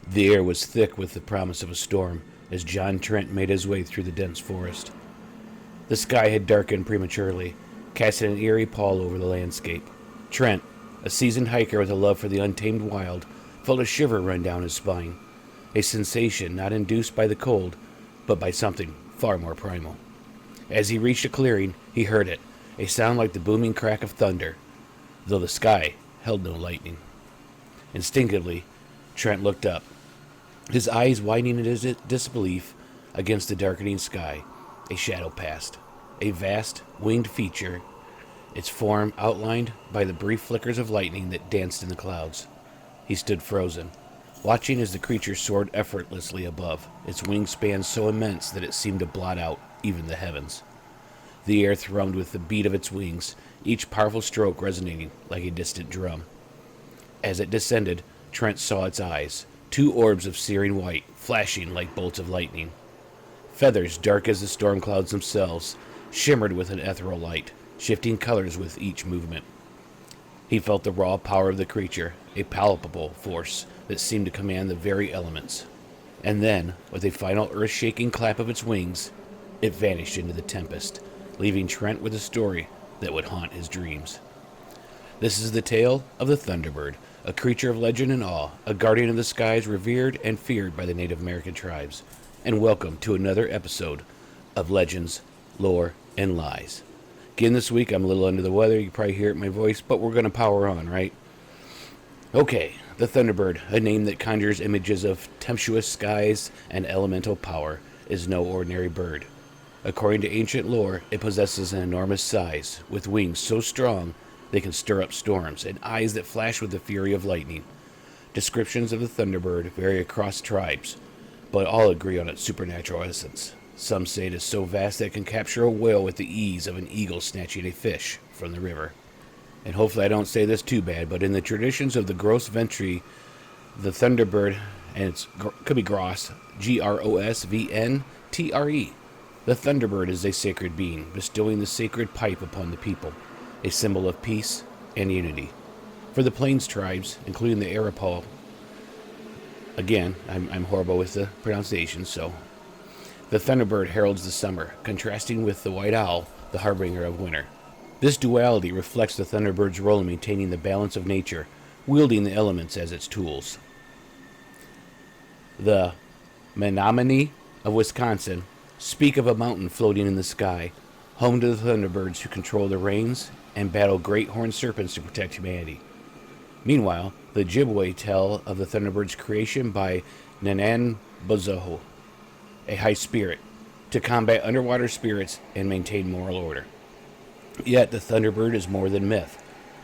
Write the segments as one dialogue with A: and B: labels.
A: The air was thick with the promise of a storm as John Trent made his way through the dense forest. The sky had darkened prematurely, casting an eerie pall over the landscape. Trent, a seasoned hiker with a love for the untamed wild, felt a shiver run down his spine, a sensation not induced by the cold, but by something far more primal. As he reached a clearing, he heard it, a sound like the booming crack of thunder, though the sky held no lightning. Instinctively, Trent looked up, his eyes widening in his disbelief against the darkening sky. A shadow passed, a vast, winged feature, its form outlined by the brief flickers of lightning that danced in the clouds. He stood frozen, watching as the creature soared effortlessly above, its wingspan so immense that it seemed to blot out even the heavens. The air thrummed with the beat of its wings, each powerful stroke resonating like a distant drum. As it descended, Trent saw its eyes, two orbs of searing white, flashing like bolts of lightning. Feathers dark as the storm clouds themselves shimmered with an ethereal light, shifting colors with each movement. He felt the raw power of the creature, a palpable force that seemed to command the very elements. And then, with a final earth-shaking clap of its wings, it vanished into the tempest, leaving Trent with a story that would haunt his dreams. This is the tale of the Thunderbird, a creature of legend and awe, a guardian of the skies revered and feared by the Native American tribes. And welcome to another episode of Legends, Lore, and Lies. Again, this week I'm a little under the weather. You can probably hear it in my voice, but we're going to power on, right? Okay, the Thunderbird, a name that conjures images of tempestuous skies and elemental power, is no ordinary bird. According to ancient lore, it possesses an enormous size, with wings so strong they can stir up storms, and eyes that flash with the fury of lightning. Descriptions of the Thunderbird vary across tribes, but all agree on its supernatural essence. Some say it is so vast that it can capture a whale with the ease of an eagle snatching a fish from the river. And hopefully I don't say this too bad, but in the traditions of the Gros Ventre, the Thunderbird, and it could be Gross, Grosventre, the Thunderbird is a sacred being, bestowing the sacred pipe upon the people, a symbol of peace and unity. For the Plains tribes, including the Arapaho, again, I'm horrible with the pronunciation, so the Thunderbird heralds the summer, contrasting with the white owl, the harbinger of winter. This duality reflects the Thunderbird's role in maintaining the balance of nature, wielding the elements as its tools. The Menominee of Wisconsin speak of a mountain floating in the sky, home to the Thunderbirds who control the rains and battle great horned serpents to protect humanity. Meanwhile, the Ojibwe tell of the Thunderbird's creation by Nananbozoho, a high spirit, to combat underwater spirits and maintain moral order. Yet the Thunderbird is more than myth.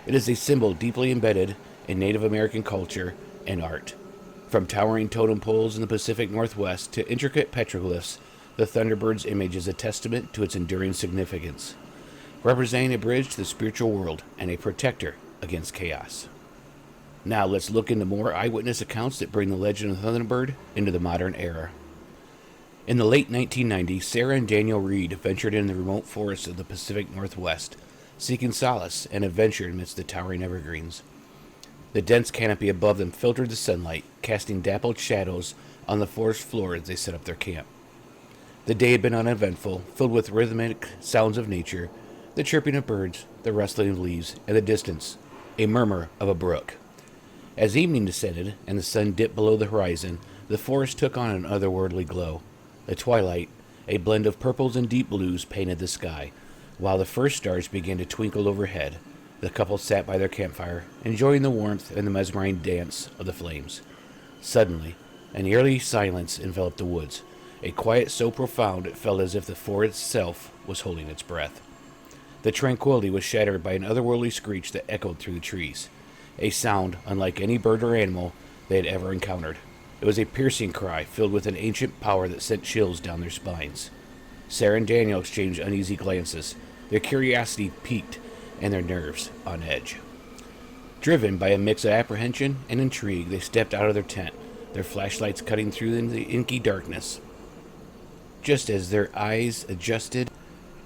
A: It is a symbol deeply embedded in Native American culture and art. From towering totem poles in the Pacific Northwest to intricate petroglyphs, the Thunderbird's image is a testament to its enduring significance, representing a bridge to the spiritual world and a protector against chaos. Now let's look into more eyewitness accounts that bring the legend of the Thunderbird into the modern era. In the late 1990s, Sarah and Daniel Reed ventured into the remote forests of the Pacific Northwest, seeking solace and adventure amidst the towering evergreens. The dense canopy above them filtered the sunlight, casting dappled shadows on the forest floor as they set up their camp. The day had been uneventful, filled with rhythmic sounds of nature, the chirping of birds, the rustling of leaves, and the distance, a murmur of a brook. As evening descended and the sun dipped below the horizon, the forest took on an otherworldly glow. The twilight, a blend of purples and deep blues, painted the sky. While the first stars began to twinkle overhead, the couple sat by their campfire, enjoying the warmth and the mesmerizing dance of the flames. Suddenly, an eerie silence enveloped the woods, a quiet so profound it felt as if the forest itself was holding its breath. The tranquility was shattered by an otherworldly screech that echoed through the trees, a sound unlike any bird or animal they had ever encountered. It was a piercing cry filled with an ancient power that sent chills down their spines. Sarah and Daniel exchanged uneasy glances, their curiosity piqued and their nerves on edge. Driven by a mix of apprehension and intrigue, they stepped out of their tent, their flashlights cutting through the inky darkness. Just as their eyes adjusted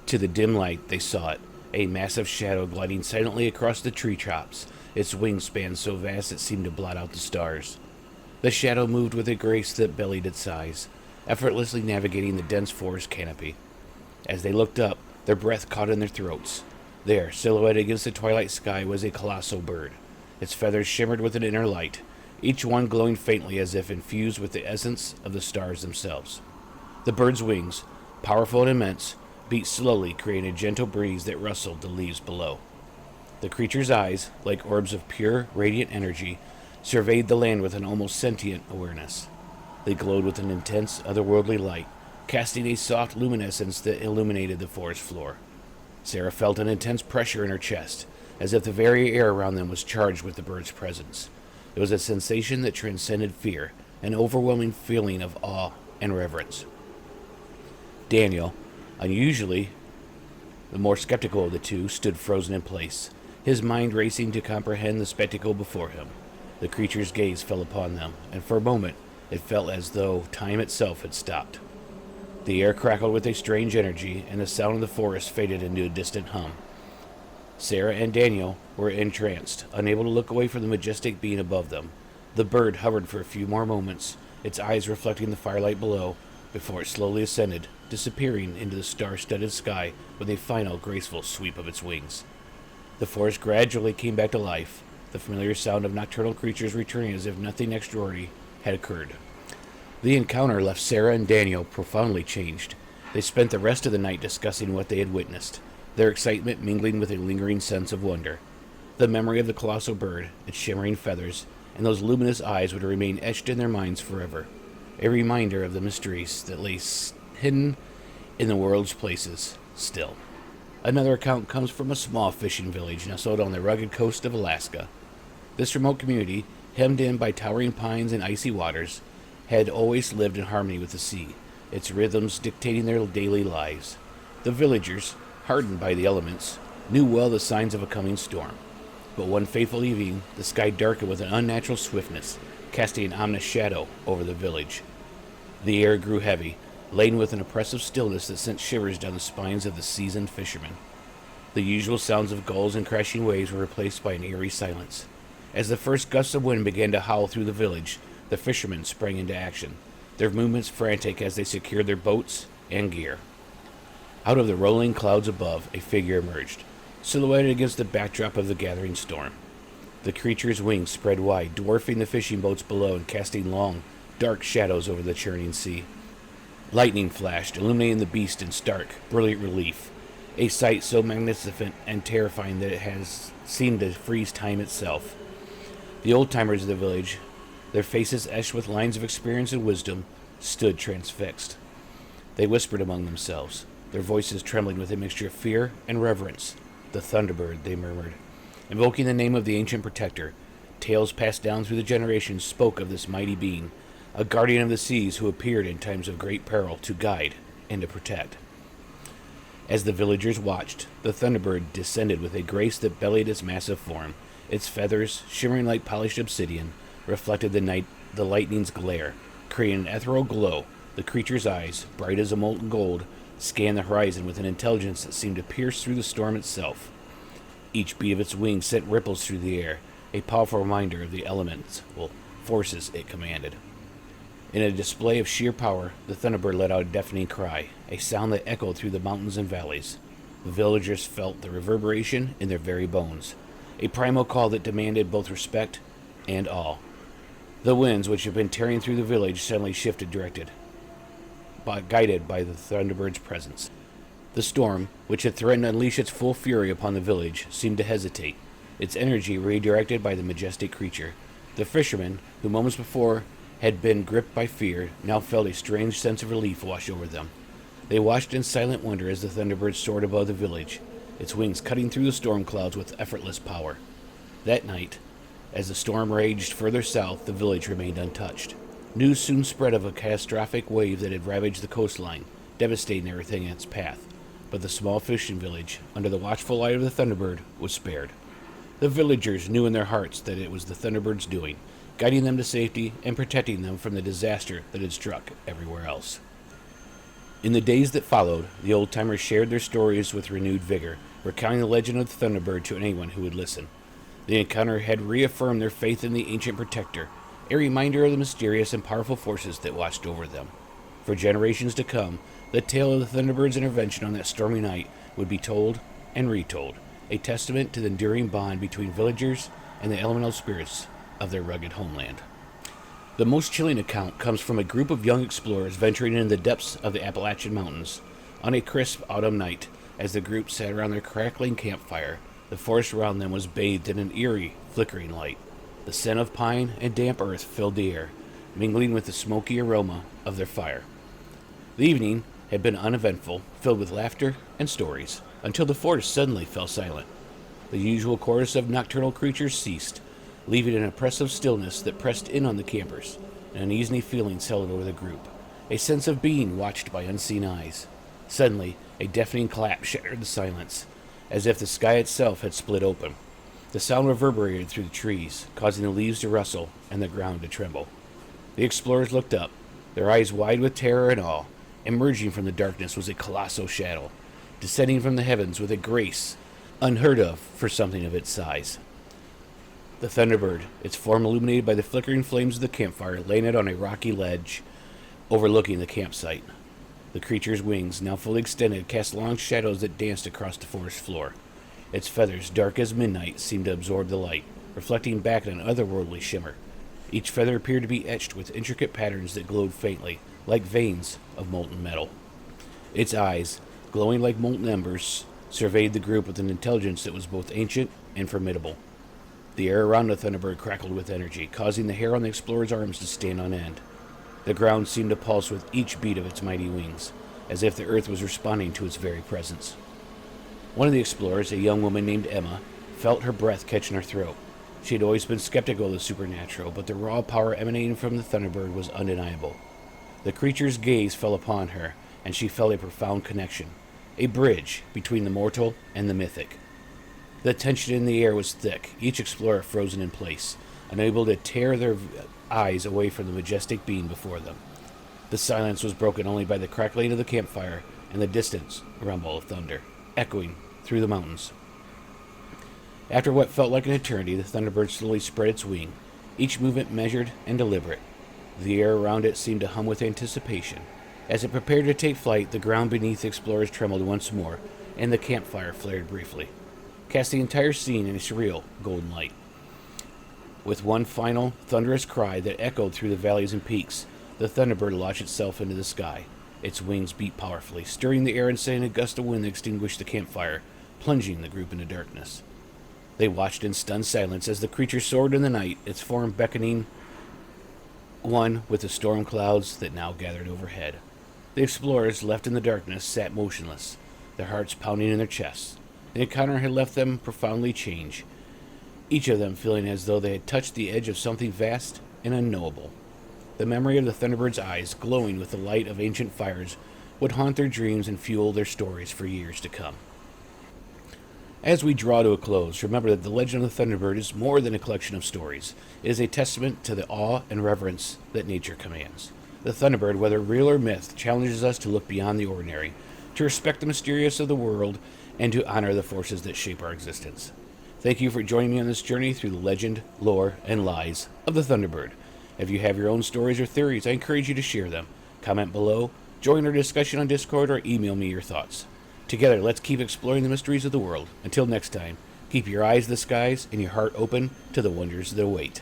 A: to the dim light, they saw it, a massive shadow gliding silently across the tree tops, its wingspan so vast it seemed to blot out the stars. The shadow moved with a grace that belied its size, effortlessly navigating the dense forest canopy. As they looked up, their breath caught in their throats. There, silhouetted against the twilight sky, was a colossal bird. Its feathers shimmered with an inner light, each one glowing faintly as if infused with the essence of the stars themselves. The bird's wings, powerful and immense, beat slowly, creating a gentle breeze that rustled the leaves below. The creature's eyes, like orbs of pure, radiant energy, surveyed the land with an almost sentient awareness. They glowed with an intense, otherworldly light, casting a soft luminescence that illuminated the forest floor. Sarah felt an intense pressure in her chest, as if the very air around them was charged with the bird's presence. It was a sensation that transcended fear, an overwhelming feeling of awe and reverence. Daniel, unusually the more skeptical of the two, stood frozen in place, his mind racing to comprehend the spectacle before him. The creature's gaze fell upon them, and for a moment it felt as though time itself had stopped. The air crackled with a strange energy, and the sound of the forest faded into a distant hum. Sarah and Daniel were entranced, unable to look away from the majestic being above them. The bird hovered for a few more moments, its eyes reflecting the firelight below, before it slowly ascended, disappearing into the star-studded sky with a final graceful sweep of its wings. The forest gradually came back to life, the familiar sound of nocturnal creatures returning as if nothing extraordinary had occurred. The encounter left Sarah and Daniel profoundly changed. They spent the rest of the night discussing what they had witnessed, their excitement mingling with a lingering sense of wonder. The memory of the colossal bird, its shimmering feathers, and those luminous eyes would remain etched in their minds forever, a reminder of the mysteries that lay hidden in the world's places still. Another account comes from a small fishing village nestled on the rugged coast of Alaska. This remote community, hemmed in by towering pines and icy waters, had always lived in harmony with the sea, its rhythms dictating their daily lives. The villagers, hardened by the elements, knew well the signs of a coming storm. But one fateful evening, the sky darkened with an unnatural swiftness, casting an ominous shadow over the village. The air grew heavy, laden with an oppressive stillness that sent shivers down the spines of the seasoned fishermen. The usual sounds of gulls and crashing waves were replaced by an eerie silence. As the first gusts of wind began to howl through the village, the fishermen sprang into action, their movements frantic as they secured their boats and gear. Out of the rolling clouds above, a figure emerged, silhouetted against the backdrop of the gathering storm. The creature's wings spread wide, dwarfing the fishing boats below and casting long, dark shadows over the churning sea. Lightning flashed, illuminating the beast in stark, brilliant relief, a sight so magnificent and terrifying that it has seemed to freeze time itself. The old-timers of the village, their faces etched with lines of experience and wisdom, stood transfixed. They whispered among themselves, their voices trembling with a mixture of fear and reverence. "The Thunderbird," they murmured. Invoking the name of the ancient protector, tales passed down through the generations spoke of this mighty being, a guardian of the seas who appeared in times of great peril to guide and to protect. As the villagers watched, the Thunderbird descended with a grace that belied its massive form. Its feathers, shimmering like polished obsidian, reflected the lightning's glare, creating an ethereal glow. The creature's eyes, bright as a molten gold, scanned the horizon with an intelligence that seemed to pierce through the storm itself. Each beat of its wings sent ripples through the air, a powerful reminder of the elemental forces it commanded. In a display of sheer power, the Thunderbird let out a deafening cry, a sound that echoed through the mountains and valleys. The villagers felt the reverberation in their very bones, a primal call that demanded both respect and awe. The winds, which had been tearing through the village, suddenly shifted directed, guided by the Thunderbird's presence. The storm, which had threatened to unleash its full fury upon the village, seemed to hesitate, its energy redirected by the majestic creature. The fishermen, who moments before had been gripped by fear, now felt a strange sense of relief wash over them. They watched in silent wonder as the Thunderbird soared above the village, its wings cutting through the storm clouds with effortless power. That night, as the storm raged further south, the village remained untouched. News soon spread of a catastrophic wave that had ravaged the coastline, devastating everything in its path. But the small fishing village, under the watchful eye of the Thunderbird, was spared. The villagers knew in their hearts that it was the Thunderbird's doing, guiding them to safety and protecting them from the disaster that had struck everywhere else. In the days that followed, the old-timers shared their stories with renewed vigor, recounting the legend of the Thunderbird to anyone who would listen. The encounter had reaffirmed their faith in the ancient protector, a reminder of the mysterious and powerful forces that watched over them. For generations to come, the tale of the Thunderbird's intervention on that stormy night would be told and retold, a testament to the enduring bond between villagers and the elemental spirits of their rugged homeland. The most chilling account comes from a group of young explorers venturing into the depths of the Appalachian Mountains on a crisp autumn night. As the group sat around their crackling campfire, the forest around them was bathed in an eerie, flickering light. The scent of pine and damp earth filled the air, mingling with the smoky aroma of their fire. The evening had been uneventful, filled with laughter and stories, until the forest suddenly fell silent. The usual chorus of nocturnal creatures ceased, leaving an oppressive stillness that pressed in on the campers. An uneasy feeling settled over the group, a sense of being watched by unseen eyes. Suddenly, a deafening clap shattered the silence, as if the sky itself had split open. The sound reverberated through the trees, causing the leaves to rustle and the ground to tremble. The explorers looked up, their eyes wide with terror and awe. Emerging from the darkness was a colossal shadow, descending from the heavens with a grace unheard of for something of its size. The Thunderbird, its form illuminated by the flickering flames of the campfire, landed on a rocky ledge overlooking the campsite. The creature's wings, now fully extended, cast long shadows that danced across the forest floor. Its feathers, dark as midnight, seemed to absorb the light, reflecting back an otherworldly shimmer. Each feather appeared to be etched with intricate patterns that glowed faintly, like veins of molten metal. Its eyes, glowing like molten embers, surveyed the group with an intelligence that was both ancient and formidable. The air around the Thunderbird crackled with energy, causing the hair on the explorer's arms to stand on end. The ground seemed to pulse with each beat of its mighty wings, as if the earth was responding to its very presence. One of the explorers, a young woman named Emma, felt her breath catch in her throat. She had always been skeptical of the supernatural, but the raw power emanating from the Thunderbird was undeniable. The creature's gaze fell upon her, and she felt a profound connection, a bridge between the mortal and the mythic. The tension in the air was thick, each explorer frozen in place, unable to tear their eyes away from the majestic being before them. The silence was broken only by the crackling of the campfire and the distant rumble of thunder, echoing through the mountains. After what felt like an eternity, the Thunderbird slowly spread its wing, each movement measured and deliberate. The air around it seemed to hum with anticipation. As it prepared to take flight, the ground beneath the explorers trembled once more, and the campfire flared briefly, casting the entire scene in a surreal golden light. With one final, thunderous cry that echoed through the valleys and peaks, the Thunderbird launched itself into the sky. Its wings beat powerfully, stirring the air and sending a gust of wind that extinguished the campfire, plunging the group into darkness. They watched in stunned silence as the creature soared in the night, its form beckoning one with the storm clouds that now gathered overhead. The explorers, left in the darkness, sat motionless, their hearts pounding in their chests. The encounter had left them profoundly changed, each of them feeling as though they had touched the edge of something vast and unknowable. The memory of the Thunderbird's eyes, glowing with the light of ancient fires, would haunt their dreams and fuel their stories for years to come. As we draw to a close, remember that the legend of the Thunderbird is more than a collection of stories. It is a testament to the awe and reverence that nature commands. The Thunderbird, whether real or myth, challenges us to look beyond the ordinary, to respect the mysterious of the world, and to honor the forces that shape our existence. Thank you for joining me on this journey through the legend, lore, and lies of the Thunderbird. If you have your own stories or theories, I encourage you to share them. Comment below, join our discussion on Discord, or email me your thoughts. Together, let's keep exploring the mysteries of the world. Until next time, keep your eyes to the skies and your heart open to the wonders that await.